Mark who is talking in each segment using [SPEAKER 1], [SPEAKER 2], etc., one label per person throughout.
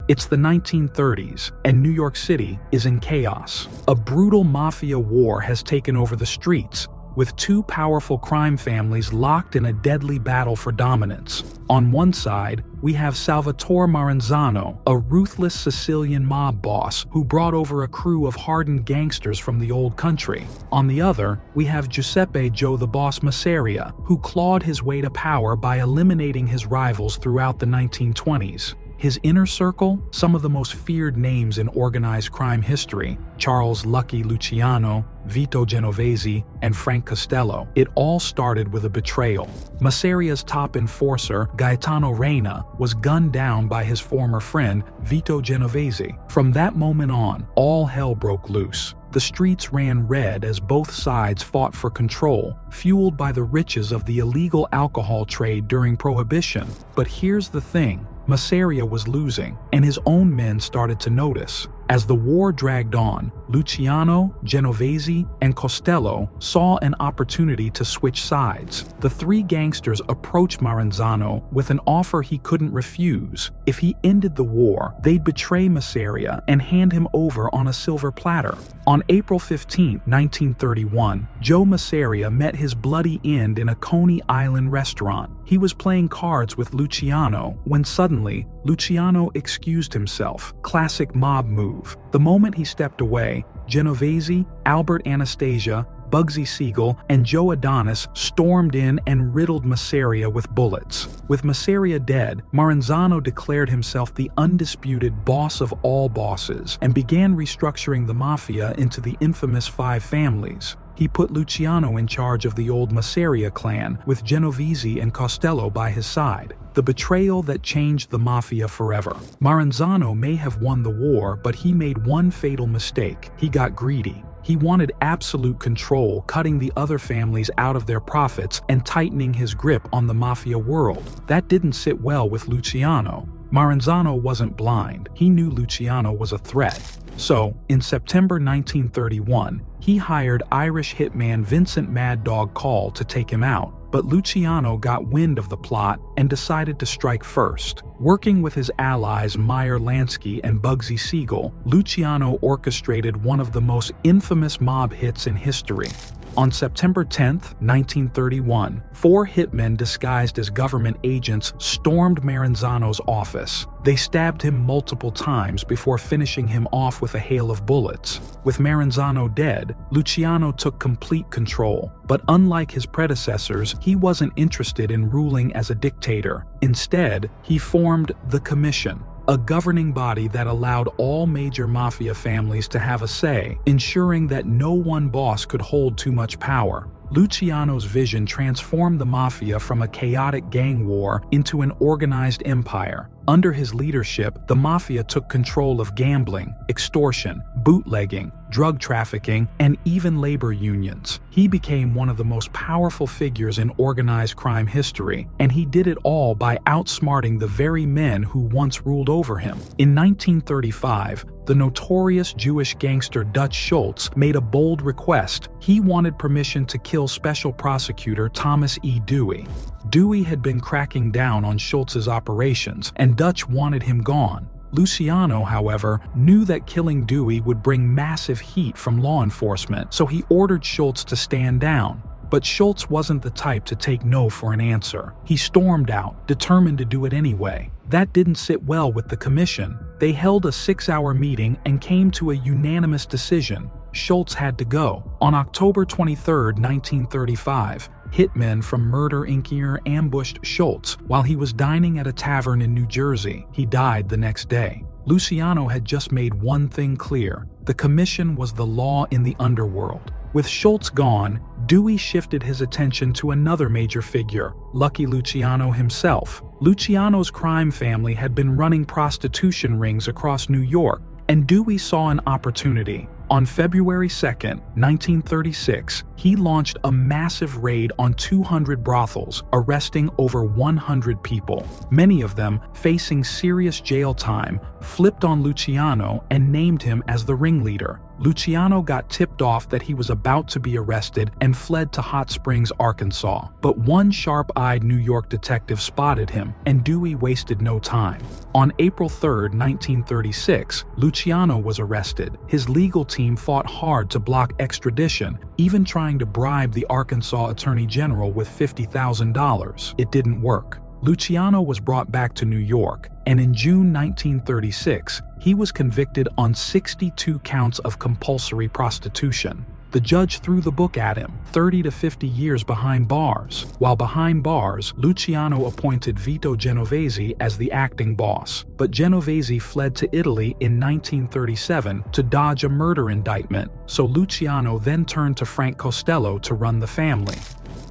[SPEAKER 1] It's the 1930s, and New York City is in chaos. A brutal mafia war has taken over the streets, with two powerful crime families locked in a deadly battle for dominance. On one side, we have Salvatore Maranzano, a ruthless Sicilian mob boss who brought over a crew of hardened gangsters from the old country. On the other, we have Giuseppe "Joe the Boss" Masseria, who clawed his way to power by eliminating his rivals throughout the 1920s. His inner circle, some of the most feared names in organized crime history: Charles "Lucky" Luciano, Vito Genovese, and Frank Costello. It all started with a betrayal. Masseria's top enforcer, Gaetano Reina, was gunned down by his former friend, Vito Genovese. From that moment on, all hell broke loose. The streets ran red as both sides fought for control, fueled by the riches of the illegal alcohol trade during Prohibition. But here's the thing. Masseria was losing, and his own men started to notice. As the war dragged on, Luciano, Genovese, and Costello saw an opportunity to switch sides. The three gangsters approached Maranzano with an offer he couldn't refuse. If he ended the war, they'd betray Masseria and hand him over on a silver platter. On April 15, 1931, Joe Masseria met his bloody end in a Coney Island restaurant. He was playing cards with Luciano when suddenly, Luciano excused himself. Classic mob move. The moment he stepped away, Genovese, Albert Anastasia, Bugsy Siegel, and Joe Adonis stormed in and riddled Masseria with bullets. With Masseria dead, Maranzano declared himself the undisputed boss of all bosses and began restructuring the Mafia into the infamous five families. He put Luciano in charge of the old Masseria clan, with Genovese and Costello by his side. The betrayal that changed the Mafia forever. Maranzano may have won the war, but he made one fatal mistake. He got greedy. He wanted absolute control, cutting the other families out of their profits and tightening his grip on the Mafia world. That didn't sit well with Luciano. Maranzano wasn't blind. He knew Luciano was a threat. So, in September 1931, he hired Irish hitman Vincent Mad Dog Call to take him out. But Luciano got wind of the plot and decided to strike first. Working with his allies Meyer Lansky and Bugsy Siegel, Luciano orchestrated one of the most infamous mob hits in history. On September 10, 1931, four hitmen disguised as government agents stormed Maranzano's office. They stabbed him multiple times before finishing him off with a hail of bullets. With Maranzano dead, Luciano took complete control. But unlike his predecessors, he wasn't interested in ruling as a dictator. Instead, he formed the Commission, a governing body that allowed all major mafia families to have a say, ensuring that no one boss could hold too much power. Luciano's vision transformed the Mafia from a chaotic gang war into an organized empire. Under his leadership, the Mafia took control of gambling, extortion, bootlegging, drug trafficking, and even labor unions. He became one of the most powerful figures in organized crime history, and he did it all by outsmarting the very men who once ruled over him. In 1935, the notorious Jewish gangster Dutch Schultz made a bold request. He wanted permission to kill Special Prosecutor Thomas E. Dewey. Dewey had been cracking down on Schultz's operations, and Dutch wanted him gone. Luciano, however, knew that killing Dewey would bring massive heat from law enforcement, so he ordered Schultz to stand down. But Schultz wasn't the type to take no for an answer. He stormed out, determined to do it anyway. That didn't sit well with the commission. They held a 6-hour meeting and came to a unanimous decision. Schultz had to go. On October 23, 1935, hitmen from Murder, Inc. ambushed Schultz while he was dining at a tavern in New Jersey. He died the next day. Luciano had just made one thing clear. The commission was the law in the underworld. With Schultz gone, Dewey shifted his attention to another major figure, Lucky Luciano himself. Luciano's crime family had been running prostitution rings across New York, and Dewey saw an opportunity. On February 2, 1936, he launched a massive raid on 200 brothels, arresting over 100 people. Many of them, facing serious jail time, flipped on Luciano and named him as the ringleader. Luciano got tipped off that he was about to be arrested and fled to Hot Springs, Arkansas. But one sharp-eyed New York detective spotted him, and Dewey wasted no time. On April 3, 1936, Luciano was arrested. His legal team fought hard to block extradition, even trying to bribe the Arkansas Attorney General with $50,000. It didn't work. Luciano was brought back to New York, and in June 1936, he was convicted on 62 counts of compulsory prostitution. The judge threw the book at him, 30 to 50 years behind bars. While behind bars, Luciano appointed Vito Genovese as the acting boss. But Genovese fled to Italy in 1937 to dodge a murder indictment, so Luciano then turned to Frank Costello to run the family.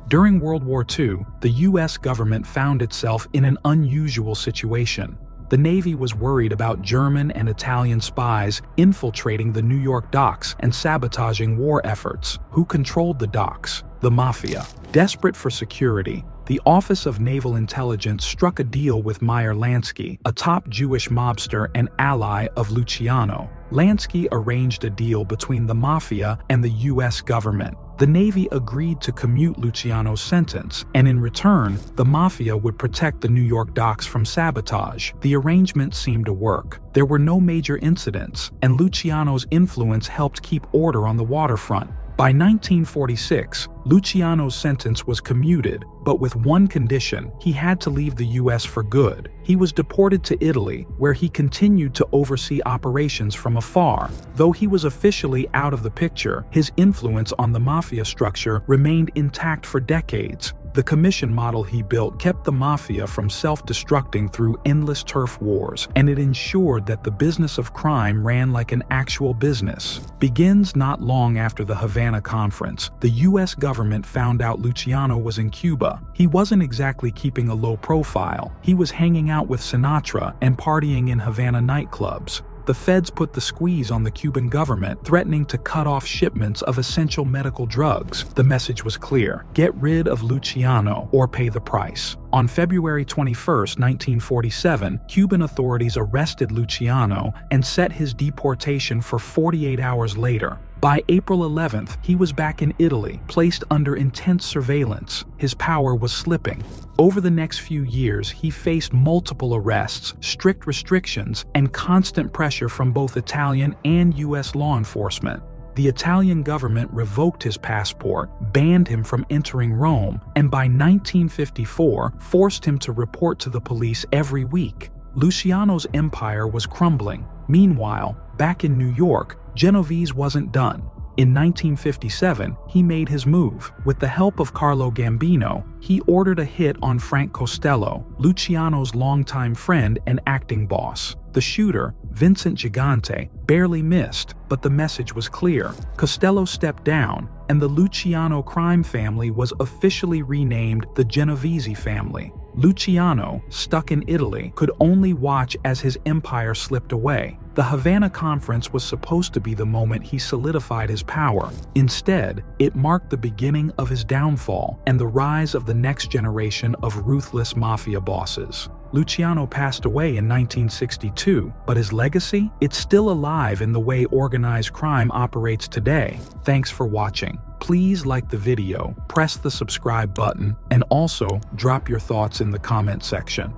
[SPEAKER 1] During World War II, the U.S. government found itself in an unusual situation. The Navy was worried about German and Italian spies infiltrating the New York docks and sabotaging war efforts. Who controlled the docks? The Mafia. Desperate for security, the Office of Naval Intelligence struck a deal with Meyer Lansky, a top Jewish mobster and ally of Luciano. Lansky arranged a deal between the Mafia and the U.S. government. The Navy agreed to commute Luciano's sentence, and in return, the Mafia would protect the New York docks from sabotage. The arrangement seemed to work. There were no major incidents, and Luciano's influence helped keep order on the waterfront. By 1946, Luciano's sentence was commuted, but with one condition: he had to leave the U.S. for good. He was deported to Italy, where he continued to oversee operations from afar. Though he was officially out of the picture, his influence on the Mafia structure remained intact for decades. The commission model he built kept the Mafia from self-destructing through endless turf wars, and it ensured that the business of crime ran like an actual business. Begins not long after the Havana Conference, the U.S. government found out Luciano was in Cuba. He wasn't exactly keeping a low profile. He was hanging out with Sinatra and partying in Havana nightclubs. The feds put the squeeze on the Cuban government, threatening to cut off shipments of essential medical drugs. The message was clear: get rid of Luciano or pay the price. On February 21, 1947, Cuban authorities arrested Luciano and set his deportation for 48 hours later. By April 11th, he was back in Italy, placed under intense surveillance. His power was slipping. Over the next few years, he faced multiple arrests, strict restrictions, and constant pressure from both Italian and U.S. law enforcement. The Italian government revoked his passport, banned him from entering Rome, and by 1954, forced him to report to the police every week. Luciano's empire was crumbling. Meanwhile, back in New York, Genovese wasn't done. In 1957, he made his move. With the help of Carlo Gambino, he ordered a hit on Frank Costello, Luciano's longtime friend and acting boss. The shooter, Vincent Gigante, barely missed, but the message was clear. Costello stepped down, and the Luciano crime family was officially renamed the Genovese family. Luciano, stuck in Italy, could only watch as his empire slipped away. The Havana Conference was supposed to be the moment he solidified his power. Instead, it marked the beginning of his downfall and the rise of the next generation of ruthless mafia bosses. Luciano passed away in 1962, but his legacy? It's still alive in the way organized crime operates today. Thanks for watching. Please like the video, press the subscribe button, and also drop your thoughts in the comment section.